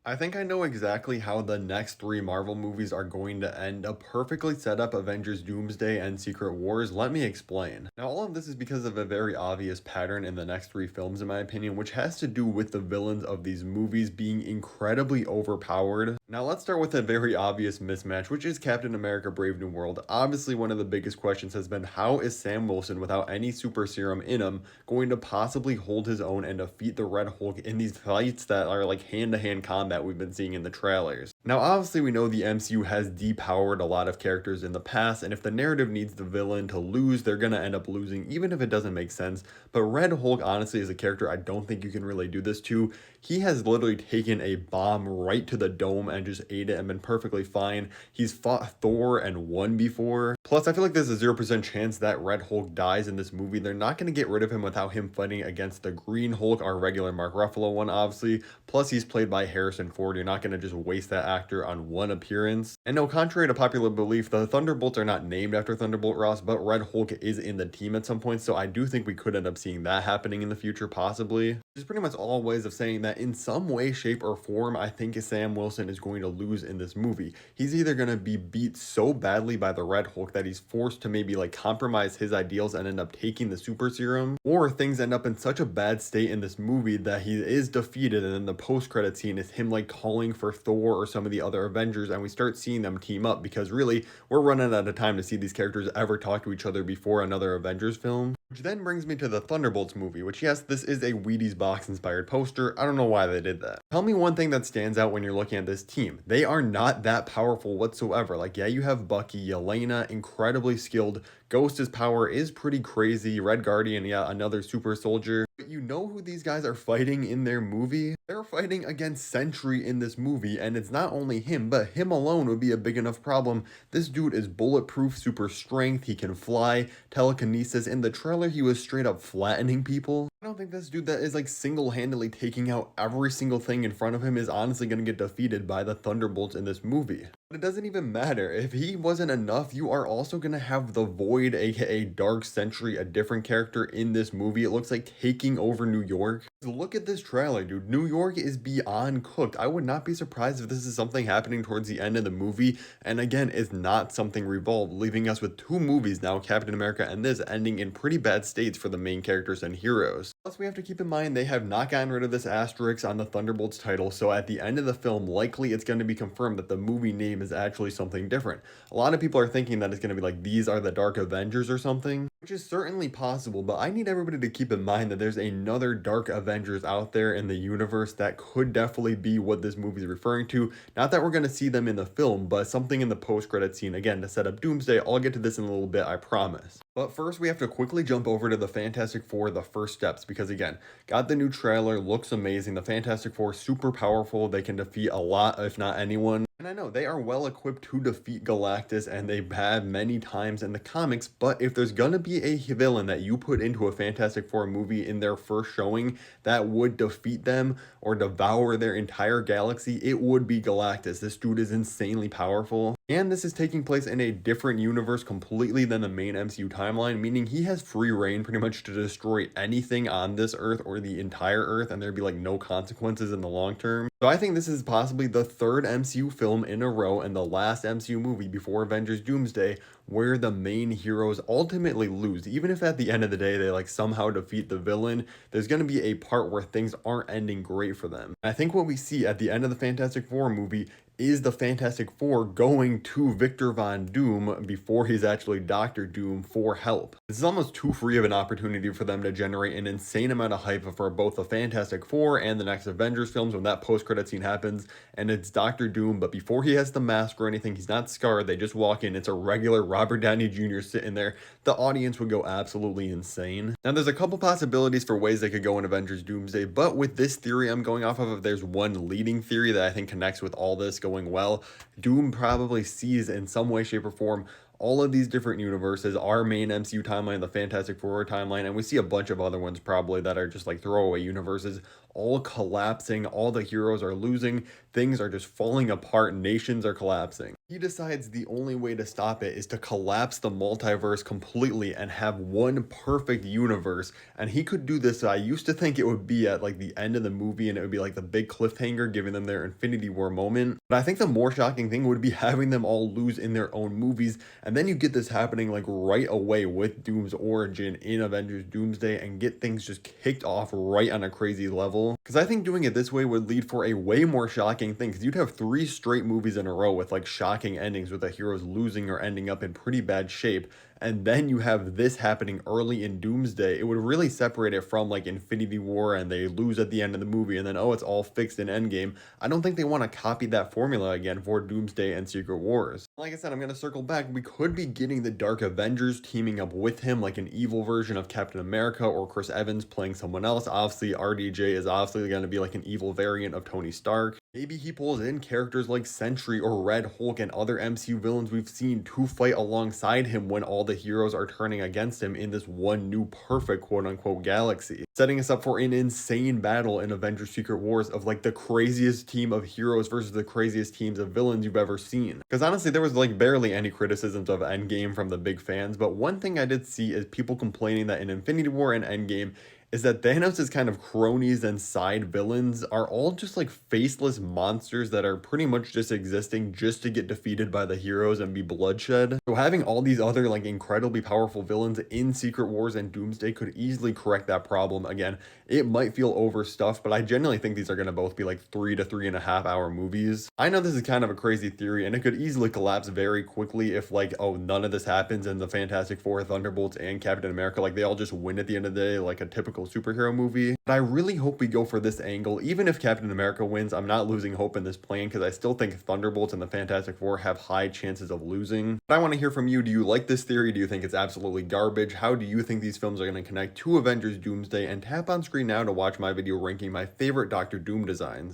I think I know exactly how the next three Marvel movies are going to end up perfectly set up Avengers Doomsday and Secret Wars. Let me explain. Now, all of this is because of a very obvious pattern in the next three films, in my opinion, which has to do with the villains of these movies being incredibly overpowered. Now, let's start with a very obvious mismatch, which is Captain America Brave New World. Obviously, one of the biggest questions has been how is Sam Wilson, without any super serum in him, going to possibly hold his own and defeat the Red Hulk in these fights that are like hand-to-hand combat we've been seeing in the trailers. Now, obviously, we know the MCU has depowered a lot of characters in the past, and if the narrative needs the villain to lose, they're gonna end up losing, even if it doesn't make sense. But Red Hulk, honestly, is a character I don't think you can really do this to. He has literally taken a bomb right to the dome and just ate it and been perfectly fine. He's fought Thor and won before. Plus, I feel like there's a 0% chance that Red Hulk dies in this movie. They're not going to get rid of him without him fighting against the Green Hulk, our regular Mark Ruffalo one, obviously. Plus, he's played by Harrison Ford. You're not going to just waste that actor on one appearance. And no, contrary to popular belief, the Thunderbolts are not named after Thunderbolt Ross, but Red Hulk is in the team at some point. So I do think we could end up seeing that happening in the future, possibly. Just pretty much all ways of saying that in some way, shape, or form, I think Sam Wilson is going to lose in this movie. He's either going to be beat so badly by the Red Hulk that he's forced to maybe like compromise his ideals and end up taking the super serum, or things end up in such a bad state in this movie that he is defeated, and then the post-credit scene is him like calling for Thor or some of the other Avengers, and we start seeing them team up because really we're running out of time to see these characters ever talk to each other before another Avengers film. Which then brings me to the Thunderbolts movie, which yes, this is a Wheaties box inspired poster. I don't know why they did that. Tell me one thing that stands out when you're looking at this team. They are not that powerful whatsoever. Like, yeah, you have Bucky, Yelena, incredibly skilled. Ghost's power is pretty crazy. Red Guardian, yeah, another super soldier. But you know who these guys are fighting in their movie? They're fighting against Sentry in this movie, and it's not only him, but him alone would be a big enough problem. This dude is bulletproof, super strength, he can fly, telekinesis. In the trailer, he was straight up flattening people. I don't think this dude that is like single-handedly taking out every single thing in front of him is honestly going to get defeated by the Thunderbolts in this movie. But it doesn't even matter. If he wasn't enough, you are also going to have the Void, aka Dark Sentry, a different character in this movie. It looks like taking over New York. Look at this trailer, dude. New York is beyond cooked. I would not be surprised if this is something happening towards the end of the movie. And again, it's not something revolved, leaving us with two movies now, Captain America and this, ending in pretty bad states for the main characters and heroes. Plus, we have to keep in mind they have not gotten rid of this asterisk on the Thunderbolts title, so at the end of the film, likely it's going to be confirmed that the movie name is actually something different. A lot of people are thinking that it's going to be like, these are the Dark Avengers or something, which is certainly possible, but I need everybody to keep in mind that there's another Dark Avengers out there in the universe that could definitely be what this movie is referring to. Not that we're going to see them in the film, but something in the post-credit scene, again, to set up Doomsday. I'll get to this in a little bit, I promise. But first, we have to quickly jump over to the Fantastic Four, the first steps, because again, got the new trailer, looks amazing. The Fantastic Four, super powerful. They can defeat a lot, if not anyone. And I know they are well equipped to defeat Galactus, and they have many times in the comics, but if there's gonna be a villain that you put into a Fantastic Four movie in their first showing that would defeat them or devour their entire galaxy, it would be Galactus. This dude is insanely powerful. And this is taking place in a different universe completely than the main MCU timeline, meaning he has free reign pretty much to destroy anything on this Earth or the entire Earth, and there'd be like no consequences in the long term. So I think this is possibly the third MCU film in a row and the last MCU movie before Avengers Doomsday where the main heroes ultimately lose. Even if at the end of the day they like somehow defeat the villain, there's going to be a part where things aren't ending great for them. I think what we see at the end of the Fantastic Four movie is the Fantastic Four going to Victor Von Doom before he's actually Doctor Doom for help. This is almost too free of an opportunity for them to generate an insane amount of hype for both the Fantastic Four and the next Avengers films when that post-credit scene happens and it's Doctor Doom, but before he has the mask or anything, he's not scarred, they just walk in, it's a regular Robert Downey Jr. sitting there. The audience would go absolutely insane. Now there's a couple possibilities for ways they could go in Avengers Doomsday, but with this theory I'm going off of, if there's one leading theory that I think connects with all this going well, Doom probably sees in some way, shape, or form all of these different universes, our main MCU timeline, the Fantastic Four timeline, and we see a bunch of other ones probably that are just like throwaway universes, all collapsing, all the heroes are losing, things are just falling apart, nations are collapsing. He decides the only way to stop it is to collapse the multiverse completely and have one perfect universe. And he could do this. I used to think it would be at like the end of the movie and it would be like the big cliffhanger giving them their Infinity War moment. But I think the more shocking thing would be having them all lose in their own movies. And then you get this happening like right away with Doom's origin in Avengers Doomsday and get things just kicked off right on a crazy level. Because I think doing it this way would lead for a way more shocking thing. Because you'd have 3 straight movies in a row with like shocking endings with the heroes losing or ending up in pretty bad shape. And then you have this happening early in Doomsday. It would really separate it from like Infinity War and they lose at the end of the movie and then, oh, it's all fixed in Endgame. I don't think they want to copy that formula again for Doomsday and Secret Wars. Like I said, I'm going to circle back. We could be getting the Dark Avengers teaming up with him, like an evil version of Captain America or Chris Evans playing someone else. Obviously, RDJ is obviously going to be like an evil variant of Tony Stark. Maybe he pulls in characters like Sentry or Red Hulk and other MCU villains we've seen to fight alongside him when all the heroes are turning against him in this one new perfect quote-unquote galaxy, setting us up for an insane battle in Avengers Secret Wars of like the craziest team of heroes versus the craziest teams of villains you've ever seen. Because honestly, there was like barely any criticisms of Endgame from the big fans, but one thing I did see is people complaining that in Infinity War and Endgame is that Thanos' kind of cronies and side villains are all just like faceless monsters that are pretty much just existing just to get defeated by the heroes and be bloodshed. So having all these other like incredibly powerful villains in Secret Wars and Doomsday could easily correct that problem. Again, it might feel overstuffed, but I genuinely think these are going to both be like 3 to 3.5 hour movies. I know this is kind of a crazy theory and it could easily collapse very quickly if like, oh, none of this happens and the Fantastic Four, Thunderbolts, and Captain America, like they all just win at the end of the day like a typical superhero movie. But I really hope we go for this angle. Even if Captain America wins, I'm not losing hope in this plan because I still think Thunderbolts and the Fantastic Four have high chances of losing. But I want to hear from you. Do you like this theory? Do you think it's absolutely garbage? How do you think these films are going to connect to Avengers Doomsday? And tap on screen now to watch my video ranking my favorite Doctor Doom designs.